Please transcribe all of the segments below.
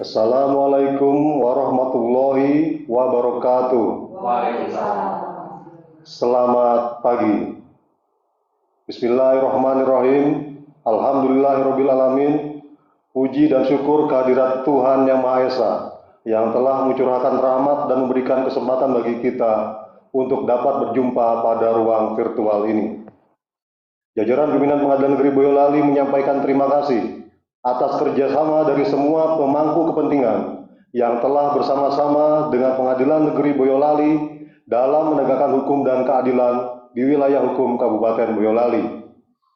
Assalamualaikum warahmatullahi wabarakatuh. Waalaikumsalam. Selamat pagi. Bismillahirrahmanirrahim. Alhamdulillahirrabbilalamin. Puji dan syukur kehadirat Tuhan Yang Maha Esa yang telah mencurahkan rahmat dan memberikan kesempatan bagi kita untuk dapat berjumpa pada ruang virtual ini. Jajaran pimpinan Pengadilan Negeri Boyolali menyampaikan terima kasih atas kerjasama dari semua pemangku kepentingan yang telah bersama-sama dengan Pengadilan Negeri Boyolali dalam menegakkan hukum dan keadilan di wilayah hukum Kabupaten Boyolali,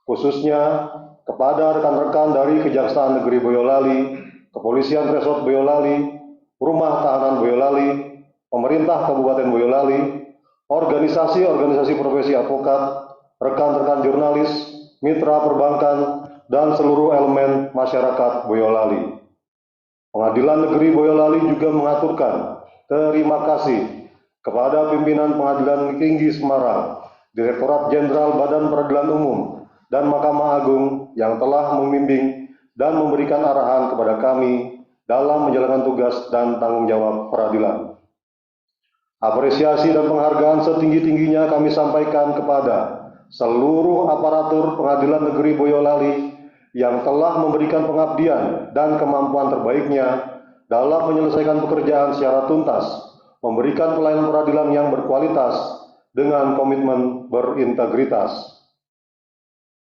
khususnya kepada rekan-rekan dari Kejaksaan Negeri Boyolali, Kepolisian Resort Boyolali, Rumah Tahanan Boyolali, Pemerintah Kabupaten Boyolali, organisasi-organisasi profesi advokat, rekan-rekan jurnalis, mitra perbankan, dan seluruh elemen masyarakat Boyolali. Pengadilan Negeri Boyolali juga mengaturkan terima kasih kepada pimpinan Pengadilan Tinggi Semarang, Direktorat Jenderal Badan Peradilan Umum, dan Mahkamah Agung yang telah membimbing dan memberikan arahan kepada kami dalam menjalankan tugas dan tanggung jawab peradilan. Apresiasi dan penghargaan setinggi-tingginya kami sampaikan kepada seluruh aparatur Pengadilan Negeri Boyolali yang telah memberikan pengabdian dan kemampuan terbaiknya dalam menyelesaikan pekerjaan secara tuntas, memberikan pelayanan peradilan yang berkualitas dengan komitmen berintegritas.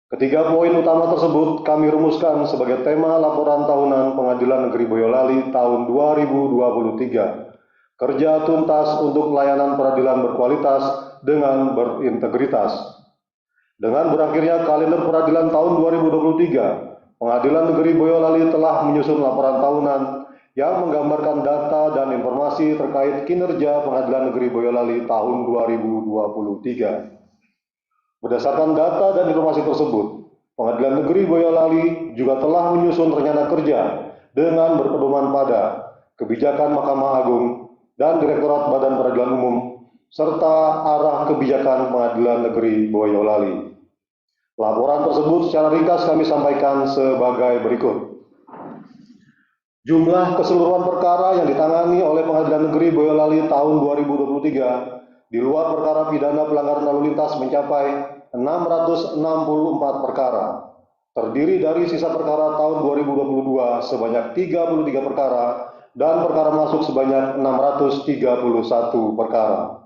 Ketiga poin utama tersebut kami rumuskan sebagai tema laporan tahunan Pengadilan Negeri Boyolali tahun 2023. Kerja tuntas untuk pelayanan peradilan berkualitas dengan berintegritas. Dengan berakhirnya kalender peradilan tahun 2023, Pengadilan Negeri Boyolali telah menyusun laporan tahunan yang menggambarkan data dan informasi terkait kinerja Pengadilan Negeri Boyolali tahun 2023. Berdasarkan data dan informasi tersebut, Pengadilan Negeri Boyolali juga telah menyusun rencana kerja dengan berpedoman pada kebijakan Mahkamah Agung dan Direktorat Badan Peradilan Umum serta arah kebijakan Pengadilan Negeri Boyolali. Laporan tersebut secara ringkas kami sampaikan sebagai berikut. Jumlah keseluruhan perkara yang ditangani oleh Pengadilan Negeri Boyolali tahun 2023 di luar perkara pidana pelanggaran lalu lintas mencapai 664 perkara, terdiri dari sisa perkara tahun 2022 sebanyak 33 perkara dan perkara masuk sebanyak 631 perkara.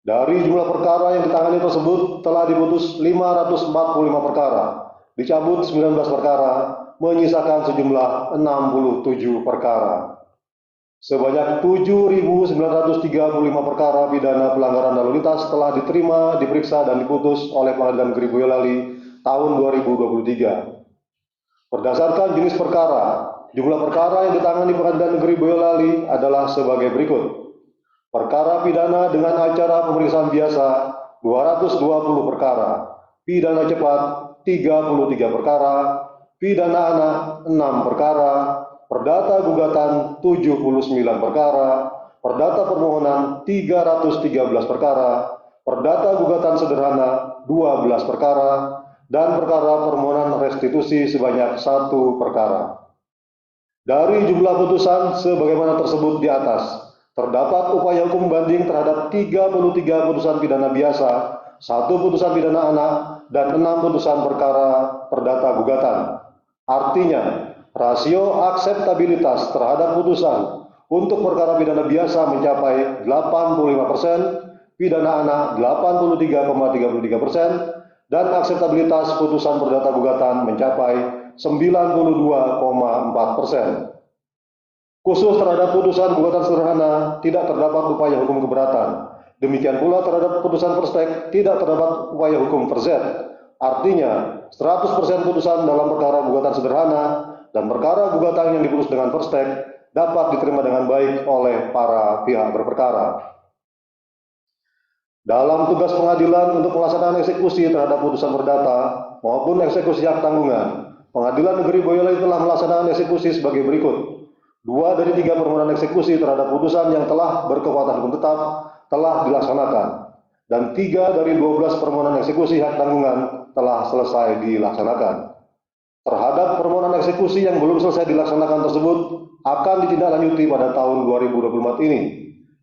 Dari jumlah perkara yang ditangani tersebut telah diputus 545 perkara, dicabut 19 perkara, menyisakan sejumlah 67 perkara. Sebanyak 7.935 perkara pidana pelanggaran lalu lintas telah diterima, diperiksa, dan diputus oleh Pengadilan Negeri Boyolali tahun 2023. Berdasarkan jenis perkara, jumlah perkara yang ditangani Pengadilan Negeri Boyolali adalah sebagai berikut. Perkara pidana dengan acara pemeriksaan biasa 220 perkara, pidana cepat 33 perkara, pidana anak 6 perkara, perdata gugatan 79 perkara, perdata permohonan 313 perkara, perdata gugatan sederhana 12 perkara, dan perkara permohonan restitusi sebanyak 1 perkara. Dari jumlah putusan sebagaimana tersebut di atas, terdapat upaya hukum banding terhadap 33 putusan pidana biasa, 1 putusan pidana anak, dan 6 putusan perkara perdata gugatan. Artinya, rasio akseptabilitas terhadap putusan untuk perkara pidana biasa mencapai 85%, pidana anak 83,33%, dan akseptabilitas putusan perdata gugatan mencapai 92,4%. Khusus terhadap putusan gugatan sederhana tidak terdapat upaya hukum keberatan. Demikian pula terhadap putusan perstek tidak terdapat upaya hukum verzet. Artinya, 100% putusan dalam perkara gugatan sederhana dan perkara gugatan yang diputus dengan perstek dapat diterima dengan baik oleh para pihak berperkara. Dalam tugas pengadilan untuk pelaksanaan eksekusi terhadap putusan perdata maupun eksekusi hak tanggungan, Pengadilan Negeri Boyolali telah melaksanakan eksekusi sebagai berikut. 2 dari 3 permohonan eksekusi terhadap putusan yang telah berkekuatan hukum tetap telah dilaksanakan, dan 3 dari 12 permohonan eksekusi hak tanggungan telah selesai dilaksanakan. terhadap permohonan eksekusi yang belum selesai dilaksanakan tersebut akan ditindaklanjuti pada tahun 2024 ini,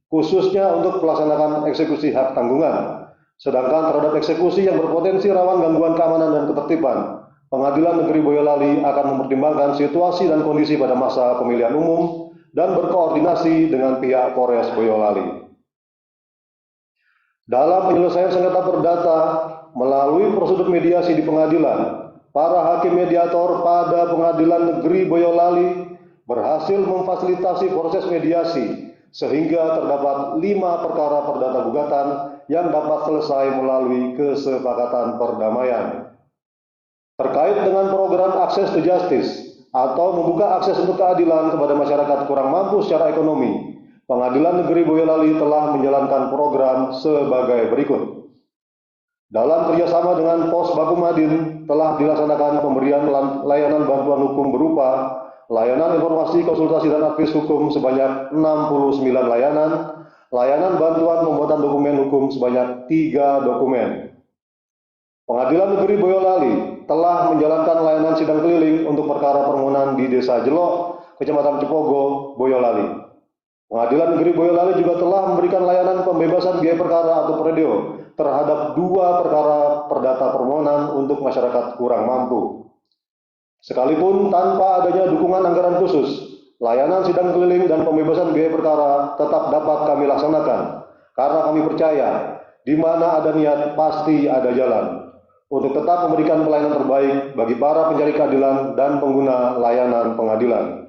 khususnya untuk pelaksanaan eksekusi hak tanggungan. Sedangkan terhadap eksekusi yang berpotensi rawan gangguan keamanan dan ketertiban, Pengadilan Negeri Boyolali akan mempertimbangkan situasi dan kondisi pada masa pemilihan umum dan berkoordinasi dengan pihak Polres Boyolali. Dalam penyelesaian sengketa perdata melalui prosedur mediasi di pengadilan, para hakim mediator pada Pengadilan Negeri Boyolali berhasil memfasilitasi proses mediasi sehingga terdapat 5 perkara perdata gugatan yang dapat selesai melalui kesepakatan perdamaian. Terkait dengan program Access to Justice atau membuka akses untuk keadilan kepada masyarakat kurang mampu secara ekonomi, Pengadilan Negeri Boyolali telah menjalankan program sebagai berikut. Dalam kerjasama dengan Pos Bakumadin telah dilaksanakan pemberian layanan bantuan hukum berupa layanan informasi, konsultasi, dan advis hukum sebanyak 69 layanan bantuan pembuatan dokumen hukum sebanyak 3 dokumen. Pengadilan Negeri Boyolali telah menjalankan layanan sidang keliling untuk perkara permohonan di Desa Jelok, Kecamatan Cepogo, Boyolali. Pengadilan Negeri Boyolali juga telah memberikan layanan pembebasan biaya perkara atau PREDEO terhadap 2 perkara perdata permohonan untuk masyarakat kurang mampu. Sekalipun tanpa adanya dukungan anggaran khusus, layanan sidang keliling dan pembebasan biaya perkara tetap dapat kami laksanakan, karena kami percaya di mana ada niat pasti ada jalan, untuk tetap memberikan pelayanan terbaik bagi para pencari keadilan dan pengguna layanan pengadilan.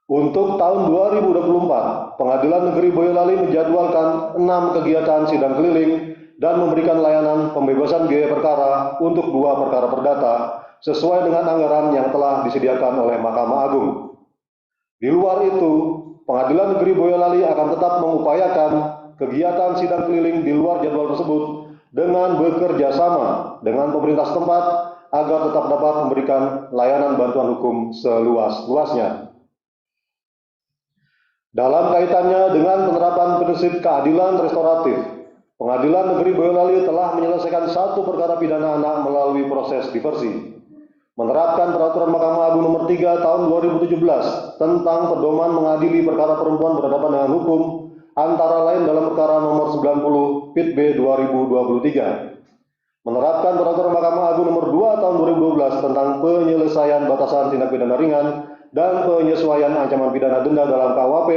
Untuk tahun 2024, Pengadilan Negeri Boyolali menjadwalkan 6 kegiatan sidang keliling dan memberikan layanan pembebasan biaya perkara untuk 2 perkara perdata sesuai dengan anggaran yang telah disediakan oleh Mahkamah Agung. Di luar itu, Pengadilan Negeri Boyolali akan tetap mengupayakan kegiatan sidang keliling di luar jadwal tersebut dengan bekerja sama dengan pemerintah setempat agar tetap dapat memberikan layanan bantuan hukum seluas-luasnya. Dalam kaitannya dengan penerapan prinsip keadilan restoratif, Pengadilan Negeri Boyolali telah menyelesaikan 1 perkara pidana anak melalui proses diversi. Menerapkan Peraturan Mahkamah Agung Nomor 3 Tahun 2017 tentang pedoman mengadili perkara perempuan berhadapan dengan hukum, antara lain dalam perkara nomor 90 PIT B 2023. Menerapkan Peraturan Mahkamah Agung Nomor 2 Tahun 2012 tentang penyelesaian batasan tindak pidana ringan dan penyesuaian ancaman pidana denda dalam KUHP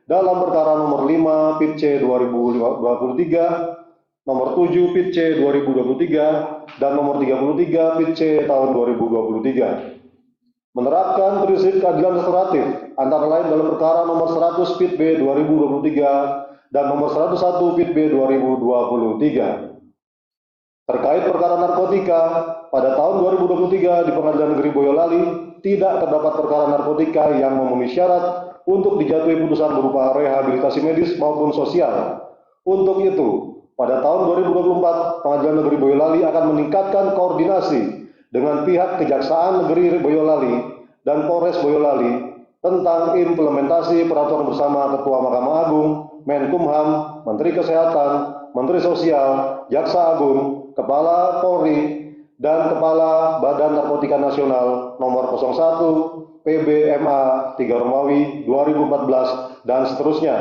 dalam perkara nomor 5 PIT C 2023, nomor 7 PIT C 2023, dan nomor 33 PIT C tahun 2023. Menerapkan prinsip keadilan restoratif antara lain dalam perkara nomor 100 PIT B 2023 dan nomor 101 PIT B 2023. Terkait perkara narkotika, pada tahun 2023 di Pengadilan Negeri Boyolali tidak terdapat perkara narkotika yang memenuhi syarat untuk dijatuhi putusan berupa rehabilitasi medis maupun sosial. Untuk itu, pada tahun 2024, Pengadilan Negeri Boyolali akan meningkatkan koordinasi dengan pihak Kejaksaan Negeri Boyolali dan Polres Boyolali tentang implementasi peraturan bersama Ketua Mahkamah Agung, Menkumham, Menteri Kesehatan, Menteri Sosial, Jaksa Agung, Kepala Polri, dan Kepala Badan Narkotika Nasional nomor 01 PBMA 3 Romawi 2014 dan seterusnya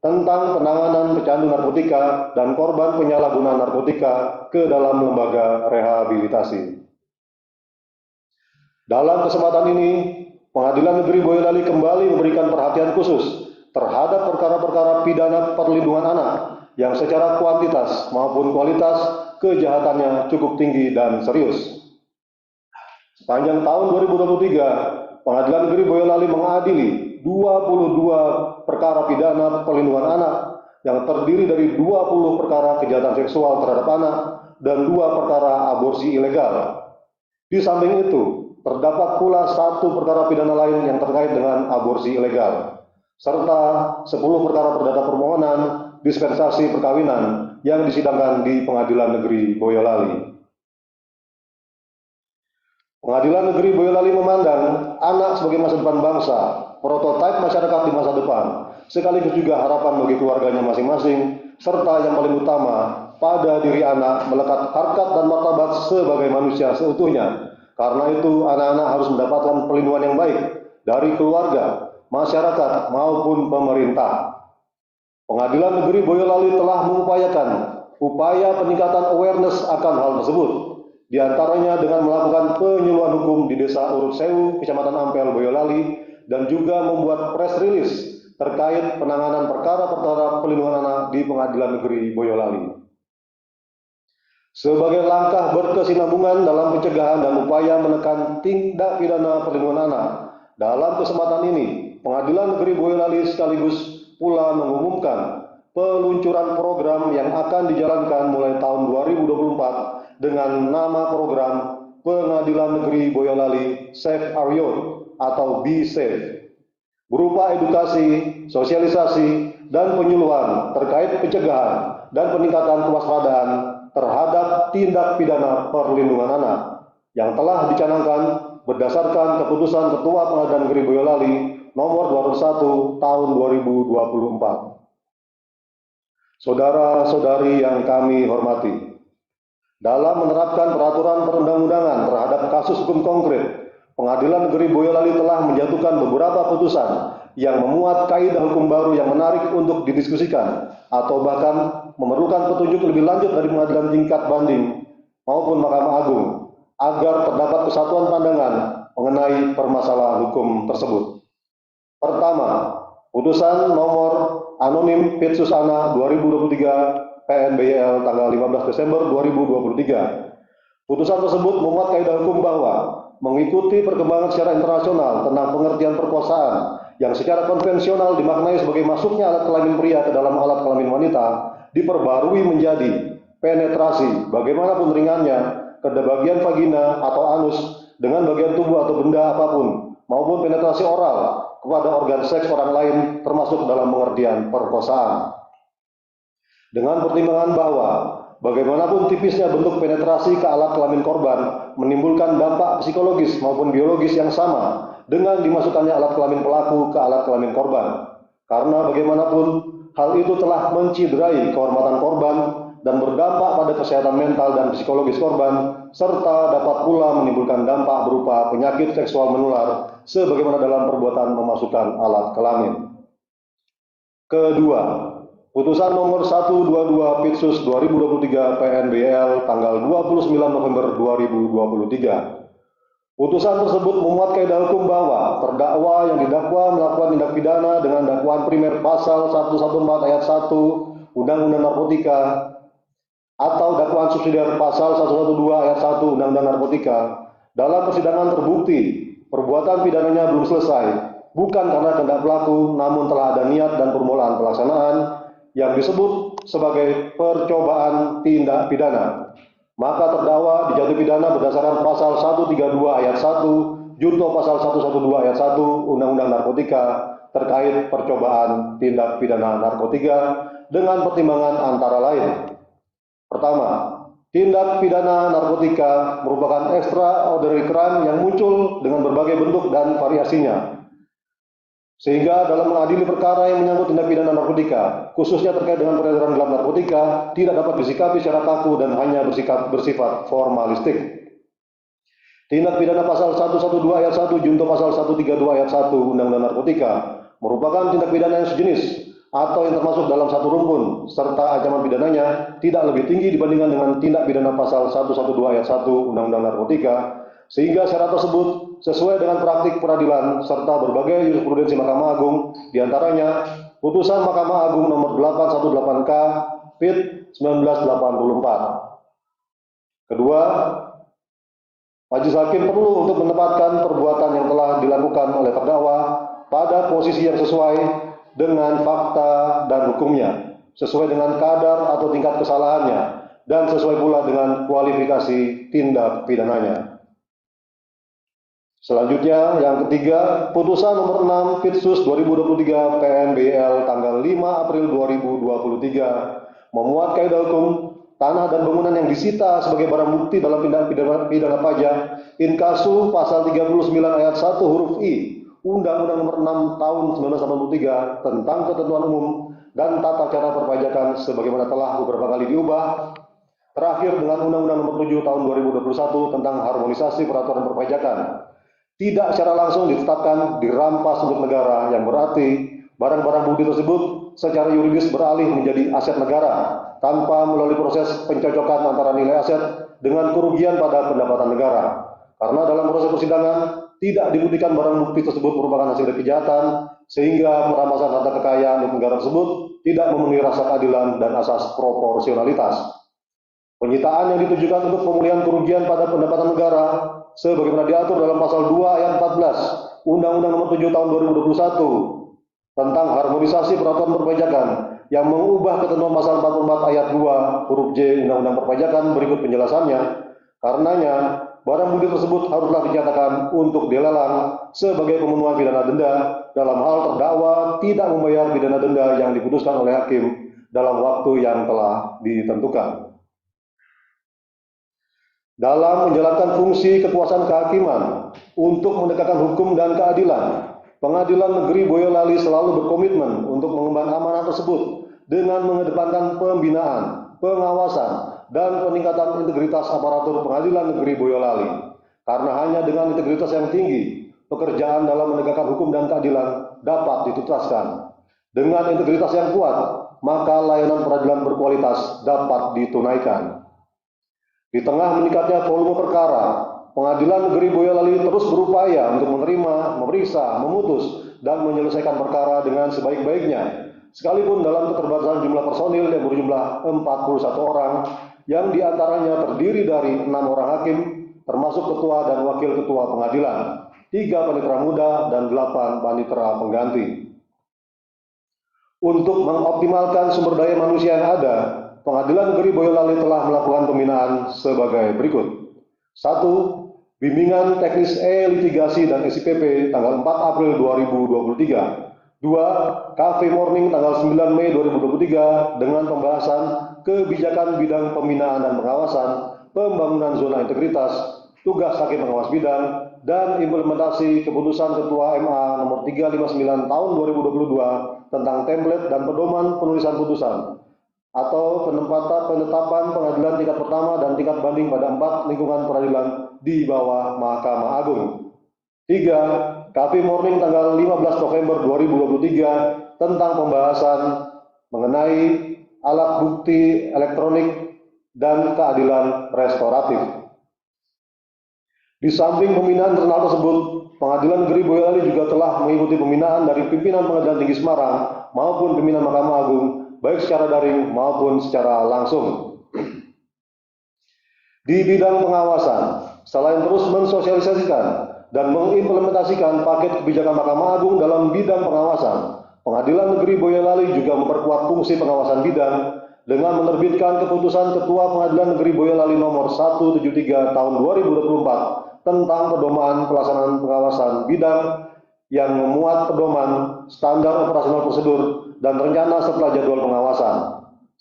tentang penanganan pecandu narkotika dan korban penyalahgunaan narkotika ke dalam lembaga rehabilitasi. Dalam kesempatan ini, Pengadilan Negeri Boyolali kembali memberikan perhatian khusus terhadap perkara-perkara pidana perlindungan anak yang secara kuantitas maupun kualitas kejahatannya cukup tinggi dan serius. Sepanjang tahun 2023, Pengadilan Negeri Boyolali mengadili 22 perkara pidana perlindungan anak yang terdiri dari 20 perkara kejahatan seksual terhadap anak dan 2 perkara aborsi ilegal. Di samping itu, terdapat pula 1 perkara pidana lain yang terkait dengan aborsi ilegal, serta 10 perkara perdata permohonan dispensasi perkawinan yang disidangkan di Pengadilan Negeri Boyolali. Pengadilan Negeri Boyolali memandang anak sebagai masa depan bangsa, prototipe masyarakat di masa depan, sekaligus juga harapan bagi keluarganya masing-masing, serta yang paling utama, pada diri anak melekat harkat dan martabat sebagai manusia seutuhnya, Karena itu, anak-anak harus mendapatkan perlindungan yang baik dari keluarga, masyarakat, maupun pemerintah. Pengadilan Negeri Boyolali telah mengupayakan upaya peningkatan awareness akan hal tersebut, di antaranya dengan melakukan penyuluhan hukum di Desa Urut Sewu, Kecamatan Ampel, Boyolali, dan juga membuat press release terkait penanganan perkara-perkara perlindungan anak di Pengadilan Negeri Boyolali. Sebagai langkah berkesinambungan dalam pencegahan dan upaya menekan tindak pidana perlindungan anak, dalam kesempatan ini, Pengadilan Negeri Boyolali sekaligus pula mengumumkan peluncuran program yang akan dijalankan mulai tahun 2024 dengan nama program Pengadilan Negeri Boyolali Safe Our Youth atau Be Safe, berupa edukasi, sosialisasi, dan penyuluhan terkait pencegahan dan peningkatan kewaspadaan terhadap tindak pidana perlindungan anak yang telah dicanangkan berdasarkan keputusan Ketua Pengadilan Negeri Boyolali nomor 21 tahun 2024. Saudara-saudari yang kami hormati, dalam menerapkan peraturan perundang-undangan terhadap kasus hukum konkret, Pengadilan Negeri Boyolali telah menjatuhkan beberapa putusan yang memuat kaidah hukum baru yang menarik untuk didiskusikan atau bahkan memerlukan petunjuk lebih lanjut dari pengadilan tingkat banding maupun Mahkamah Agung agar terdapat kesatuan pandangan mengenai permasalahan hukum tersebut. Pertama, putusan nomor anonim Pitsus Ana 2023 PNBYL tanggal 15 Desember 2023. Putusan tersebut memuat kaidah hukum bahwa mengikuti perkembangan secara internasional tentang pengertian perkosaan yang secara konvensional dimaknai sebagai masuknya alat kelamin pria ke dalam alat kelamin wanita, diperbarui menjadi penetrasi, bagaimanapun ringannya, ke bagian vagina atau anus dengan bagian tubuh atau benda apapun, maupun penetrasi oral kepada organ seks orang lain termasuk dalam pengertian perkosaan. Dengan pertimbangan bahwa bagaimanapun tipisnya bentuk penetrasi ke alat kelamin korban menimbulkan dampak psikologis maupun biologis yang sama dengan dimasukkannya alat kelamin pelaku ke alat kelamin korban. Karena bagaimanapun hal itu telah menciderai kehormatan korban dan berdampak pada kesehatan mental dan psikologis korban, serta dapat pula menimbulkan dampak berupa penyakit seksual menular sebagaimana dalam perbuatan memasukkan alat kelamin. Kedua, putusan nomor 122 Pitsus 2023 PNBL tanggal 29 November 2023. Putusan tersebut memuat kaidah hukum bahwa terdakwa yang didakwa melakukan tindak pidana dengan dakwaan primer pasal 114 ayat 1 Undang-Undang Narkotika atau dakwaan subsidiar pasal 112 ayat 1 Undang-Undang Narkotika dalam persidangan terbukti perbuatan pidananya belum selesai, bukan karena kehendak pelaku, namun telah ada niat dan permulaan pelaksanaan yang disebut sebagai percobaan tindak pidana, maka terdakwa dijatuhi pidana berdasarkan pasal 132 ayat 1 junto pasal 112 ayat 1 Undang-Undang Narkotika terkait percobaan tindak pidana narkotika dengan pertimbangan antara lain. Pertama, tindak pidana narkotika merupakan extraordinary crime yang muncul dengan berbagai bentuk dan variasinya, sehingga dalam mengadili perkara yang menyangkut tindak pidana narkotika, khususnya terkait dengan peredaran gelap narkotika, tidak dapat disikapi secara kaku dan hanya bersifat formalistik. Tindak pidana pasal 112 ayat 1 junto pasal 132 ayat 1 Undang-Undang Narkotika merupakan tindak pidana yang sejenis atau yang termasuk dalam satu rumpun, serta ancaman pidananya tidak lebih tinggi dibandingkan dengan tindak pidana pasal 112 ayat 1 Undang-Undang Narkotika, sehingga syarat tersebut sesuai dengan praktik peradilan serta berbagai jurisprudensi Mahkamah Agung, diantaranya putusan Mahkamah Agung nomor 818K Pit 1984. Kedua, majelis hakim perlu untuk menempatkan perbuatan yang telah dilakukan oleh terdakwa pada posisi yang sesuai dengan fakta dan hukumnya, sesuai dengan kadar atau tingkat kesalahannya, dan sesuai pula dengan kualifikasi tindak pidananya. Selanjutnya, yang ketiga, putusan nomor 6 Pitsus 2023 PNBL tanggal 5 April 2023 memuat kaidah hukum tanah dan bangunan yang disita sebagai barang bukti dalam tindak pidana pajak inkasu pasal 39 ayat 1 huruf I Undang-Undang nomor 6 tahun 1983 tentang ketentuan umum dan tata cara perpajakan sebagaimana telah beberapa kali diubah Terakhir dengan Undang-Undang Nomor 7 Tahun 2021 tentang harmonisasi peraturan perpajakan. Tidak secara langsung ditetapkan dirampas untuk negara, yang berarti barang-barang bukti tersebut secara yuridis beralih menjadi aset negara tanpa melalui proses pencocokan antara nilai aset dengan kerugian pada pendapatan negara. Karena dalam proses persidangan tidak dibuktikan barang bukti tersebut merupakan hasil dari kejahatan, sehingga perampasan harta kekayaan untuk negara tersebut tidak memenuhi rasa keadilan dan asas proporsionalitas. Penyitaan yang ditujukan untuk pemulihan kerugian pada pendapatan negara sebagaimana diatur dalam pasal 2 ayat 14 Undang-Undang Nomor 7 Tahun 2021 tentang harmonisasi peraturan perpajakan yang mengubah ketentuan pasal 44 ayat 2 huruf J Undang-Undang Perpajakan berikut penjelasannya. Karenanya, barang bukti tersebut haruslah dinyatakan untuk dilelang sebagai pemenuhan pidana denda dalam hal terdakwa tidak membayar pidana denda yang diputuskan oleh hakim dalam waktu yang telah ditentukan. Dalam menjalankan fungsi kekuasaan kehakiman untuk menegakkan hukum dan keadilan, Pengadilan Negeri Boyolali selalu berkomitmen untuk mengemban amanah tersebut dengan mengedepankan pembinaan, pengawasan, dan peningkatan integritas aparatur Pengadilan Negeri Boyolali. Karena hanya dengan integritas yang tinggi, pekerjaan dalam menegakkan hukum dan keadilan dapat dituntaskan. Dengan integritas yang kuat, maka layanan peradilan berkualitas dapat ditunaikan. Di tengah meningkatnya volume perkara, Pengadilan Negeri Boyolali terus berupaya untuk menerima, memeriksa, memutus, dan menyelesaikan perkara dengan sebaik-baiknya. Sekalipun dalam keterbatasan jumlah personil yang berjumlah 41 orang, yang diantaranya terdiri dari 6 orang hakim, termasuk ketua dan wakil ketua pengadilan, 3 panitera muda, dan 8 panitera pengganti. Untuk mengoptimalkan sumber daya manusia yang ada, Pengadilan Negeri Boyolali telah melakukan pembinaan sebagai berikut. 1. Bimbingan teknis litigasi dan SIPP tanggal 4 April 2023. 2. Cafe Morning tanggal 9 Mei 2023 dengan pembahasan kebijakan bidang pembinaan dan pengawasan, pembangunan zona integritas, tugas hakim pengawas bidang, dan implementasi keputusan Ketua MA nomor 359 tahun 2022 tentang template dan pedoman penulisan putusan atau penetapan pengadilan tingkat pertama dan tingkat banding pada 4 lingkungan peradilan di bawah Mahkamah Agung. 3. Cafe Morning tanggal 15 November 2023 tentang pembahasan mengenai alat bukti elektronik dan keadilan restoratif. Di samping pembinaan internal tersebut, Pengadilan Negeri Boyolali juga telah mengikuti pembinaan dari pimpinan Pengadilan Tinggi Semarang maupun pimpinan Mahkamah Agung, baik secara daring maupun secara langsung. Di bidang pengawasan, selain terus mensosialisasikan dan mengimplementasikan paket kebijakan Mahkamah Agung dalam bidang pengawasan, Pengadilan Negeri Boyolali juga memperkuat fungsi pengawasan bidang dengan menerbitkan keputusan Ketua Pengadilan Negeri Boyolali nomor 173 tahun 2024 tentang pedoman pelaksanaan pengawasan bidang yang memuat pedoman standar operasional prosedur dan rencana setelah jadwal pengawasan.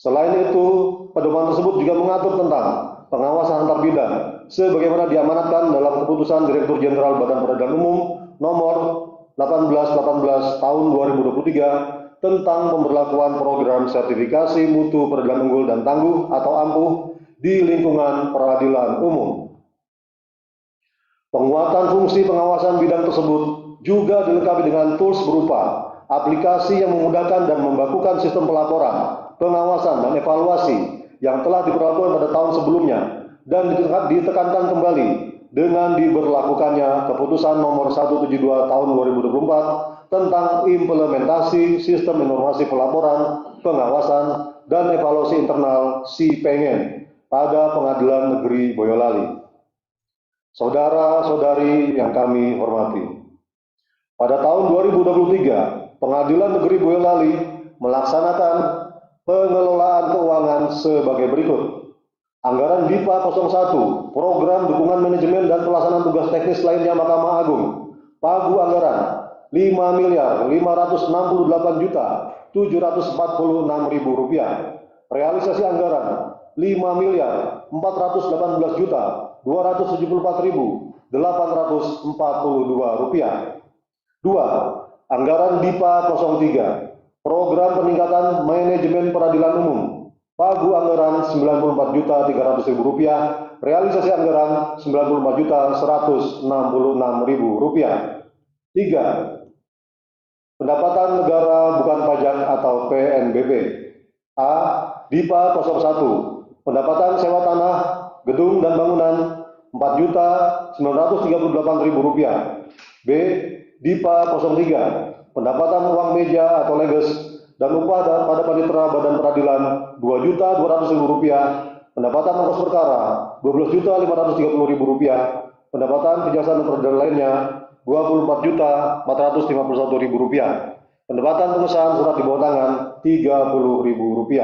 Selain itu, pedoman tersebut juga mengatur tentang pengawasan antar bidang sebagaimana diamanatkan dalam keputusan Direktur Jenderal Badan Peradilan Umum nomor 1818 tahun 2023 tentang pemberlakuan program sertifikasi mutu peradilan unggul dan tangguh atau AMPUH di lingkungan peradilan umum. Penguatan fungsi pengawasan bidang tersebut juga dilengkapi dengan tools berupa aplikasi yang memudahkan dan membakukan sistem pelaporan, pengawasan, dan evaluasi yang telah diberlakukan pada tahun sebelumnya dan ditekankan kembali dengan diberlakukannya keputusan nomor 172 tahun 2024 tentang implementasi sistem informasi pelaporan, pengawasan, dan evaluasi internal SIPengen pada Pengadilan Negeri Boyolali. Saudara-saudari yang kami hormati, pada tahun 2023, Pengadilan Negeri Boyolali melaksanakan pengelolaan keuangan sebagai berikut. Anggaran DIPA 01, Program Dukungan Manajemen dan Pelaksanaan Tugas Teknis lainnya Mahkamah Agung, pagu anggaran Rp5.598.746.000. Realisasi anggaran Rp5.418.274.842. 2. Anggaran DIPA 03, Program Peningkatan Manajemen Peradilan Umum, pagu anggaran Rp94.300.000, realisasi anggaran Rp94.166.000. 3. Pendapatan negara bukan pajak atau PNBP. A. DIPA 01, pendapatan sewa tanah, gedung dan bangunan Rp4.938.000. B. DIPA 03, pendapatan uang meja atau leges dan upah pada panitera badan peradilan Rp2.200.000, pendapatan ongkos perkara Rp12.530.000, pendapatan kejaksaan dan peradilan lainnya Rp24.451.000, pendapatan pengesahan surat di bawah tangan Rp30.000.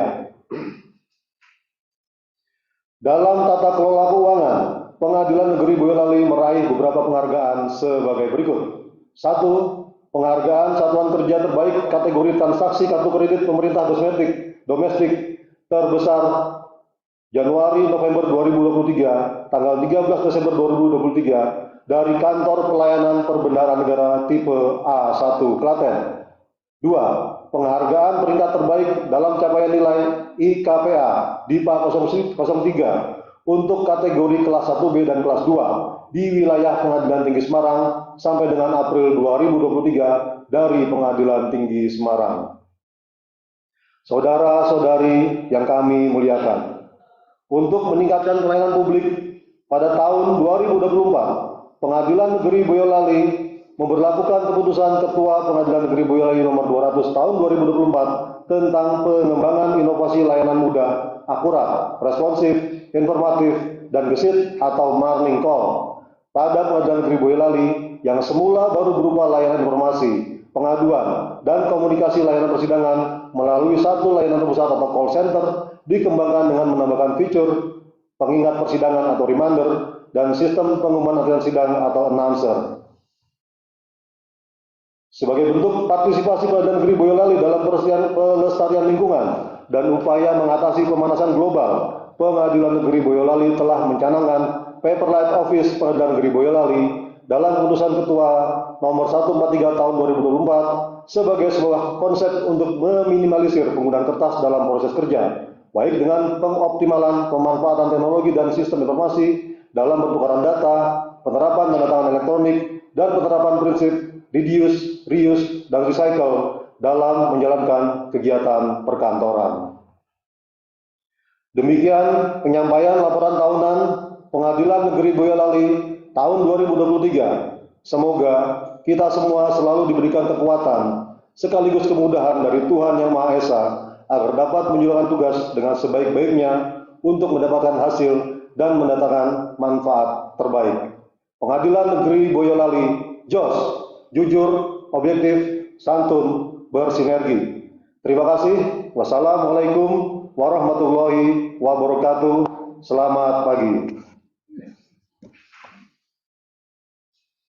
Dalam tata kelola keuangan, Pengadilan Negeri Boyolali meraih beberapa penghargaan sebagai berikut. 1. Penghargaan Satuan Kerja Terbaik kategori transaksi kartu kredit pemerintah domestik terbesar Januari-November 2023, tanggal 13 Desember 2023 dari Kantor Pelayanan Perbendaharaan Negara tipe A1 Klaten. 2. Penghargaan peringkat terbaik dalam capaian nilai IKPA DIPA 03 untuk kategori kelas 1B dan kelas 2 di wilayah Pengadilan Tinggi Semarang sampai dengan April 2023 dari Pengadilan Tinggi Semarang. Saudara-saudari yang kami muliakan, untuk meningkatkan pelayanan publik pada tahun 2024, Pengadilan Negeri Boyolali memberlakukan keputusan Ketua Pengadilan Negeri Boyolali nomor 200 tahun 2024 tentang pengembangan inovasi layanan mudah, akurat, responsif, informatif, dan gesit atau Marning Call pada Pengadilan Negeri Boyolali yang semula baru berupa layanan informasi, pengaduan, dan komunikasi layanan persidangan melalui satu layanan terpusat atau call center dikembangkan dengan menambahkan fitur pengingat persidangan atau reminder dan sistem pengumuman akhir sidang atau announcer. Sebagai bentuk partisipasi Pengadilan Negeri Boyolali dalam pelestarian lingkungan dan upaya mengatasi pemanasan global, Pengadilan Negeri Boyolali telah mencanangkan Paperless Office Pengadilan Negeri Boyolali dalam keputusan Ketua nomor 143 tahun 2024 sebagai sebuah konsep untuk meminimalisir penggunaan kertas dalam proses kerja, baik dengan pengoptimalan pemanfaatan teknologi dan sistem informasi dalam pertukaran data, penerapan tanda tangan elektronik, dan penerapan prinsip reduce, reuse, dan recycle dalam menjalankan kegiatan perkantoran. Demikian penyampaian laporan tahunan Pengadilan Negeri Boyolali tahun 2023. Semoga kita semua selalu diberikan kekuatan sekaligus kemudahan dari Tuhan Yang Maha Esa agar dapat menjalankan tugas dengan sebaik-baiknya untuk mendapatkan hasil dan mendatangkan manfaat terbaik. Pengadilan Negeri Boyolali, JOS, jujur, objektif, santun, bersinergi. Terima kasih. Wassalamualaikum warahmatullahi wabarakatuh. Selamat pagi.